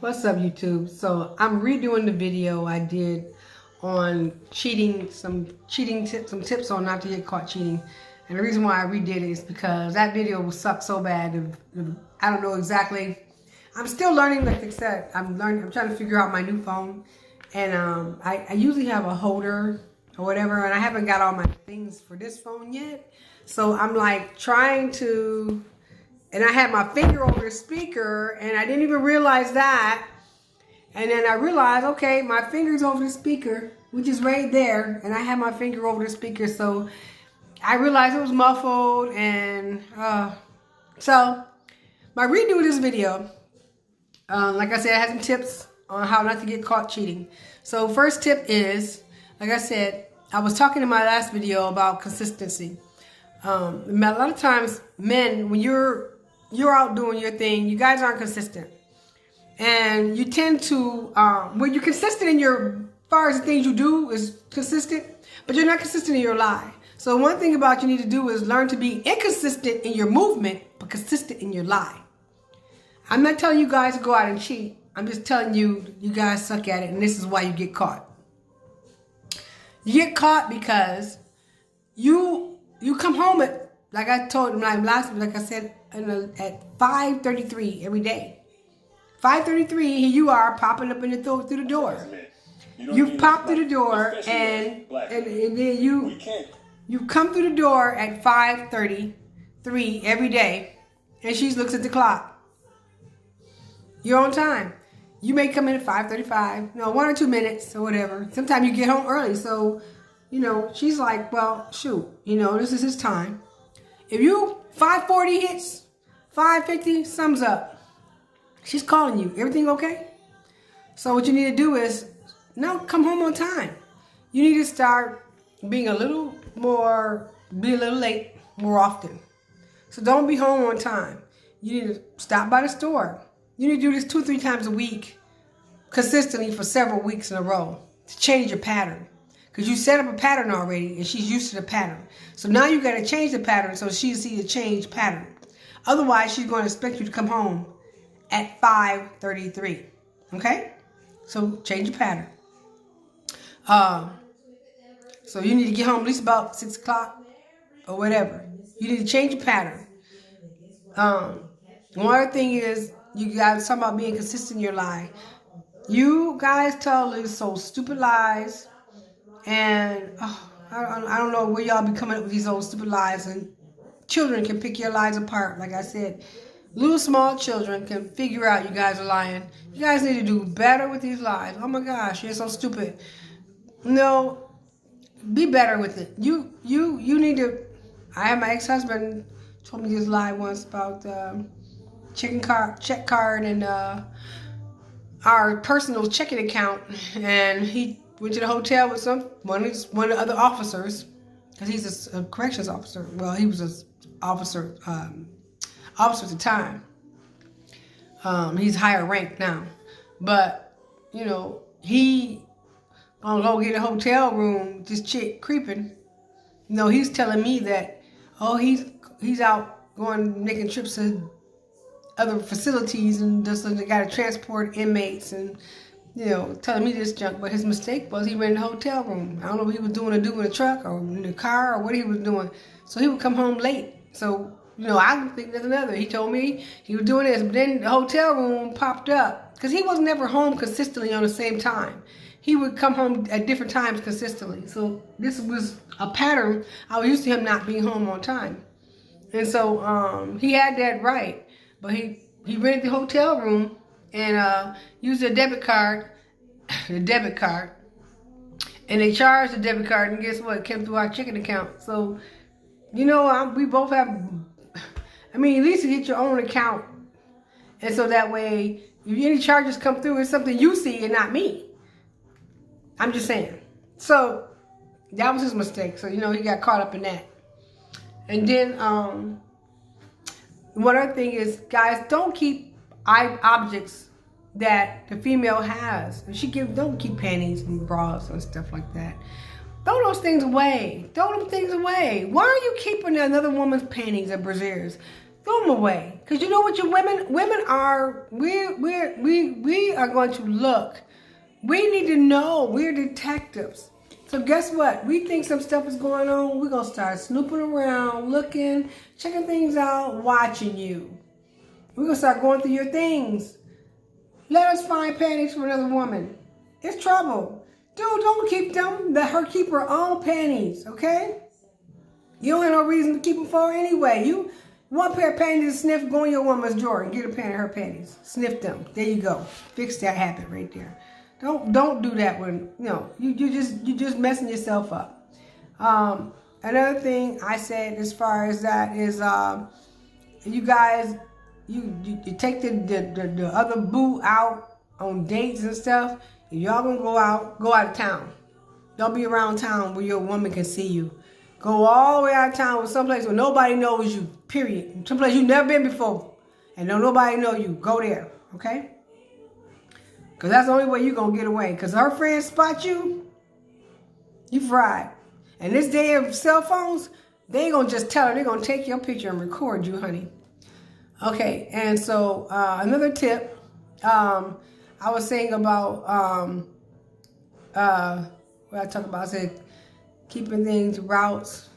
What's up, YouTube? So I'm redoing the video I did on cheating, some tips on not to get caught cheating. And the reason why I redid it is because that video sucked so bad. I don't know exactly. I'm still learning to fix that. I'm trying to figure out my new phone, and I usually have a holder or whatever, and I haven't got all my things for this phone yet. So I'm like trying to. And I had my finger over the speaker, and I didn't even realize that. And then I realized, okay, my finger's over the speaker, which is right there, and I had my finger over the speaker, so I realized it was muffled, and so my redo of this video, like I said, I had some tips on how not to get caught cheating. So first tip is, like I said, I was talking in my last video about consistency. A lot of times, men, when you're out doing your thing, you guys aren't consistent, and you tend to when you're consistent in your, as far as the things you do is consistent, but you're not consistent in your lie. So one thing about you need to do is learn to be inconsistent in your movement, but consistent in your lie. I'm not telling you guys to go out and cheat. I'm just telling you, you guys suck at it, and this is why you get caught. You get caught because you come home at, like I told him last week, like I said, at 5:33 every day. 5:33, here you are popping up through the door. You pop through the door, and then you come through the door at 5:33 every day, and she looks at the clock. You're on time. You may come in at 5:35, 1 or 2 minutes or whatever. Sometimes you get home early, so she's like, well, shoot, this is his time. If you 5:40 hits, 5:50, thumbs up. She's calling you. Everything okay? So what you need to do is, come home on time. You need to start being a little late more often. So don't be home on time. You need to stop by the store. You need to do this 2 or 3 times a week, consistently for several weeks in a row, to change your pattern. Because you set up a pattern already, and she's used to the pattern. So now you got to change the pattern so she sees a change pattern. Otherwise, she's going to expect you to come home at 5:33. Okay? So change your pattern. So you need to get home at least about 6 o'clock or whatever. You need to change your pattern. One other thing is, you guys talking about being consistent in your lie. You guys tell these so stupid lies. And I don't know where y'all be coming up with these old stupid lies. And children can pick your lies apart. Like I said, little small children can figure out you guys are lying. You guys need to do better with these lies. Oh my gosh, you're so stupid. No, be better with it. You need to. I had my ex-husband told me this lie once about check card and our personal checking account, and he went to the hotel with one of the other officers, because he's a corrections officer. Well, he was an officer at the time. He's higher ranked now, but he gonna go get a hotel room. This chick creeping. He's telling me that he's out going making trips to other facilities and just they got to transport inmates and. Telling me this junk, but his mistake was he rented a hotel room. I don't know what he was doing in a truck or in the car or what he was doing. So he would come home late. So, I think there's another. He told me he was doing this, but then the hotel room popped up because he was never home consistently on the same time. He would come home at different times consistently. So this was a pattern. I was used to him not being home on time. And so he had that right, but he rented the hotel room and used a debit card, and they charged the debit card, and guess what? It came through our checking account. So, we both have, at least you get your own account, and so that way, if any charges come through, it's something you see and not me. I'm just saying. So, that was his mistake. So, he got caught up in that. And then, one other thing is, guys, don't keep objects that the female has. Don't keep panties and bras and stuff like that. Throw those things away. Throw them things away. Why are you keeping another woman's panties and brassieres? throw them away. Because you know what you women are, we are going to look. We need to know. We're detectives. So guess what? We think some stuff is going on. We're going to start snooping around, looking, checking things out, watching you. We're going to start going through your things. Let us find panties for another woman. It's trouble. Dude, don't keep them. Let her keep her own panties, okay? You don't have no reason to keep them for her anyway. You one pair of panties to sniff, go in your woman's drawer and get a pair of her panties. Sniff them. There you go. Fix that habit right there. Don't do that when you just messing yourself up. Another thing I said as far as that is you guys you take the other boo out on dates and stuff. If y'all gonna go out of town. Don't be around town where your woman can see you. Go all the way out of town with someplace where nobody knows you, period. Someplace you've never been before. And don't nobody know you. Go there, okay? Because that's the only way you're going to get away. Because her friends spot you, you fried. And this day of cell phones, they ain't going to just tell her. They're going to take your picture and record you, honey. Okay, and so another tip, I was saying about, what I talk about, I said, keeping things, routes,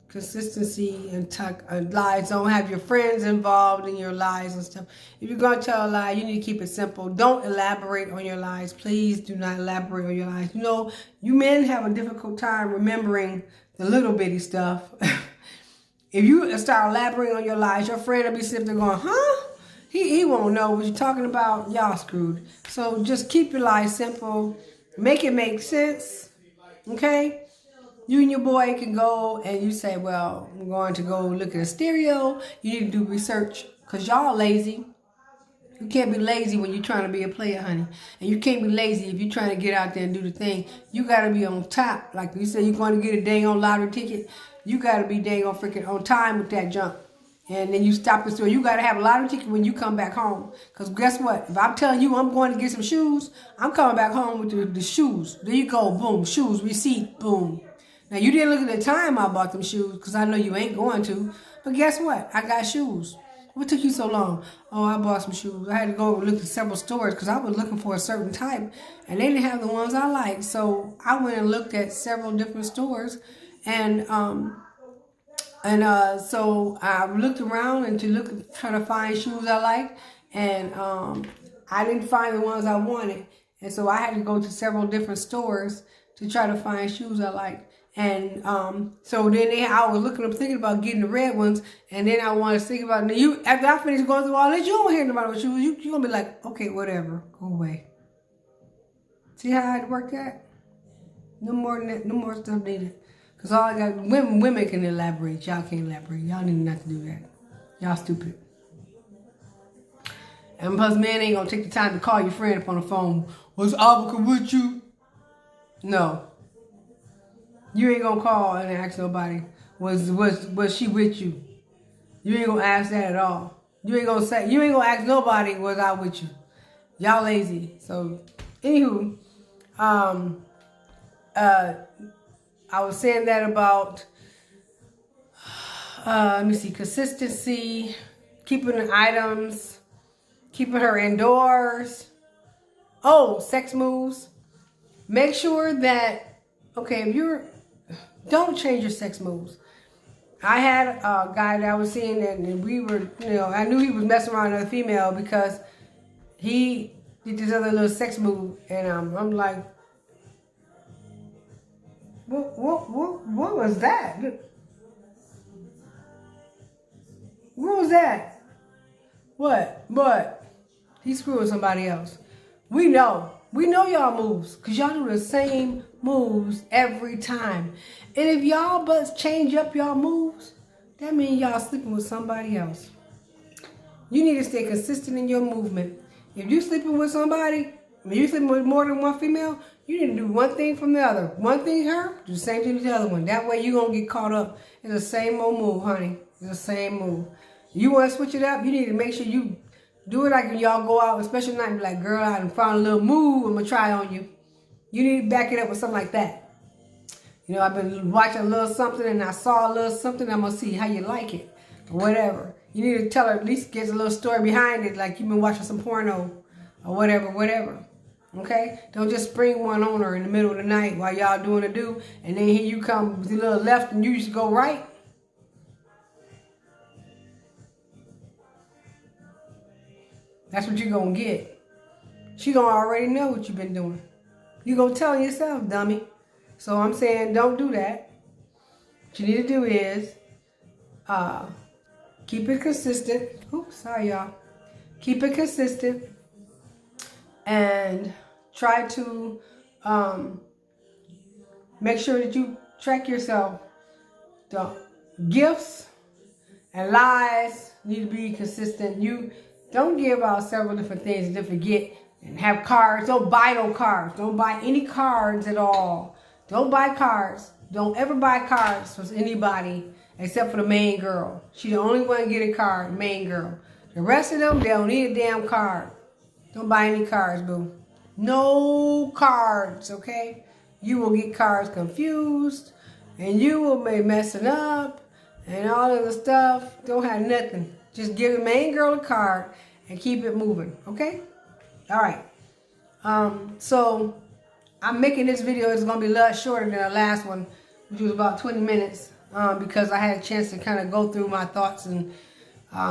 consistency, and lies. Don't have your friends involved in your lies and stuff. If you're going to tell a lie, you need to keep it simple. Don't elaborate on your lies. Please do not elaborate on your lies. You know, you men have a difficult time remembering the little bitty stuff. If you start elaborating on your lies, your friend will be sitting there going, huh? He won't know what you're talking about. Y'all screwed. So just keep your lies simple. Make it make sense. Okay? You and your boy can go and you say, well, I'm going to go look at a stereo. You need to do research because y'all lazy. You can't be lazy when you're trying to be a player, honey. And you can't be lazy if you're trying to get out there and do the thing. You got to be on top. Like you said, you're going to get a dang on lottery ticket. You got to be dang on freaking on time with that junk. And then you stop the store. You got to have a lottery ticket when you come back home. Because guess what? If I'm telling you I'm going to get some shoes, I'm coming back home with the shoes. There you go. Boom. Shoes. Receipt. Boom. Now, you didn't look at the time I bought them shoes because I know you ain't going to. But guess what? I got shoes. What took you so long? Oh, I bought some shoes. I had to go look at several stores because I was looking for a certain type. And they didn't have the ones I liked. So I went and looked at several different stores. And so I looked around and trying to find shoes I liked. And I didn't find the ones I wanted. And so I had to go to several different stores to try to find shoes I liked. And so then I was thinking about getting the red ones, and then I wanted to think about after I finish going through all this, you don't hear about no shoes. You're gonna be like, okay, whatever, go away. See how I worked that? No more stuff needed. Cause all I got women can elaborate. Y'all can't elaborate. Y'all need not to do that. Y'all stupid. And plus, men ain't gonna take the time to call your friend up on the phone. Was Albuquerque with you? No. You ain't gonna call and ask nobody, was she with you? You ain't gonna ask that at all. You ain't gonna ask nobody, was I with you? Y'all lazy. So, anywho, I was saying that about, let me see, consistency, keeping the items, keeping her indoors. Oh, sex moves. Make sure that, okay, don't change your sex moves. I had a guy that I was seeing and we were, I knew he was messing around with another female because he did this other little sex move, and I'm like, what was that? What was that? What? He's screwing somebody else. We know y'all moves because y'all do the same moves every time. And if y'all but change up y'all moves, that means y'all sleeping with somebody else. You need to stay consistent in your movement. If you sleeping with somebody, when you sleeping with more than one female, you need to do one thing from the other. One thing her, do the same thing to the other one. That way you going to get caught up. It's the same old move, honey. It's the same move. You want to switch it up, you need to make sure you do it like when y'all go out, especially night, and be like, girl, I done found a little move I'm going to try on you. You need to back it up with something like that. I've been watching a little something and I saw a little something. I'm going to see how you like it or whatever. You need to tell her, at least get a little story behind it, like you've been watching some porno or whatever. Okay? Don't just spring one on her in the middle of the night while y'all doing a do, and then here you come with a little left and you just go right. That's what you're going to get. She going to already know what you've been doing. You going to tell yourself, dummy. So I'm saying don't do that. What you need to do is keep it consistent. Oops, sorry, y'all. Keep it consistent and try to make sure that you track yourself. The gifts and lies need to be consistent. You don't give out several different things and then forget and have cards. Don't buy no cards. Don't buy any cards at all. Don't buy cards. Don't ever buy cards for anybody except for the main girl. She the only one to get a card, main girl. The rest of them, they don't need a damn card. Don't buy any cards, boo. No cards, okay? You will get cards confused, and you will be messing up, and all of the stuff. Don't have nothing. Just give the main girl a card and keep it moving, okay? All right. So I'm making this video. It's going to be a lot shorter than the last one, which was about 20 minutes, because I had a chance to kind of go through my thoughts and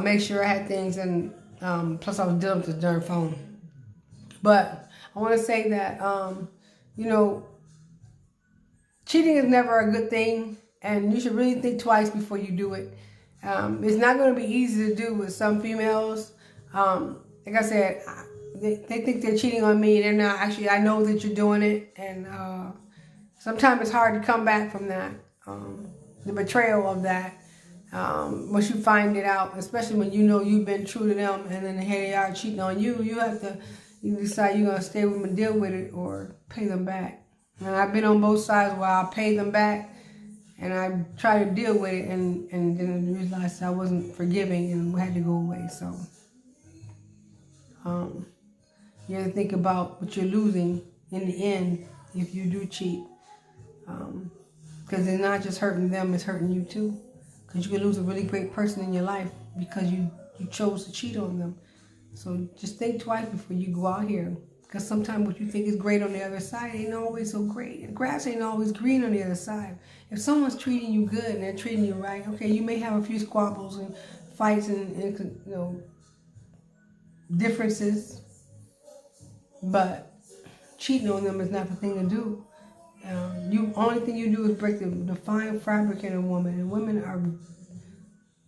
make sure I had things, and plus I was dealing with this darn phone. But I want to say that, you know, cheating is never a good thing, and you should really think twice before you do it. It's not going to be easy to do with some females. Like I said, they think they're cheating on me. They're not. Actually, I know that you're doing it, and sometimes it's hard to come back from that, the betrayal of that. Once you find it out, especially when you know you've been true to them, and then here they are cheating on you, you have to decide you're going to stay with them and deal with it or pay them back. And I've been on both sides where I pay them back and I try to deal with it, and then realized I wasn't forgiving and had to go away. So you have to think about what you're losing in the end if you do cheat. Because it's not just hurting them, it's hurting you too. Because you can lose a really great person in your life because you chose to cheat on them. So just think twice before you go out here. Because sometimes what you think is great on the other side ain't always so great. The grass ain't always green on the other side. If someone's treating you good and they're treating you right, okay, you may have a few squabbles and fights and you know, differences. But cheating on them is not the thing to do. Only thing you do is break the fine fabric in a woman. And women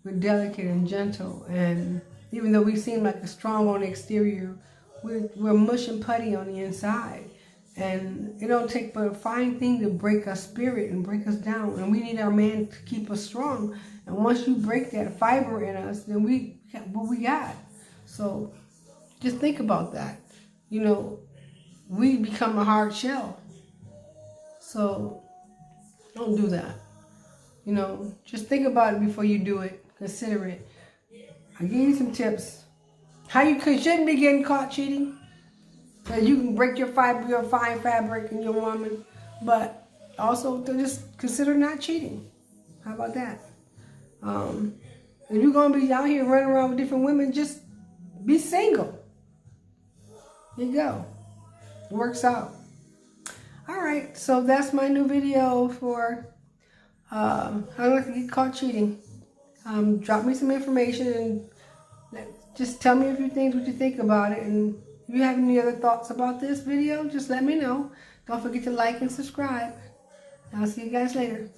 we're delicate and gentle. And even though we seem like a strong on the exterior, we're mush and putty on the inside. And it don't take but a fine thing to break our spirit and break us down. And we need our man to keep us strong. And once you break that fiber in us, then we got what we got. So just think about that. You know, we become a hard shell. So don't do that. You know, just think about it before you do it. Consider it. I gave you some tips. How you shouldn't be getting caught cheating. So you can break your fine fabric in your woman. But also to just consider not cheating. How about that? If you're going to be out here running around with different women, just be single. There you go. It works out. Alright, so that's my new video for how not to get caught cheating. Drop me some information and just tell me what you think about it. And if you have any other thoughts about this video, just let me know. Don't forget to like and subscribe. I'll see you guys later.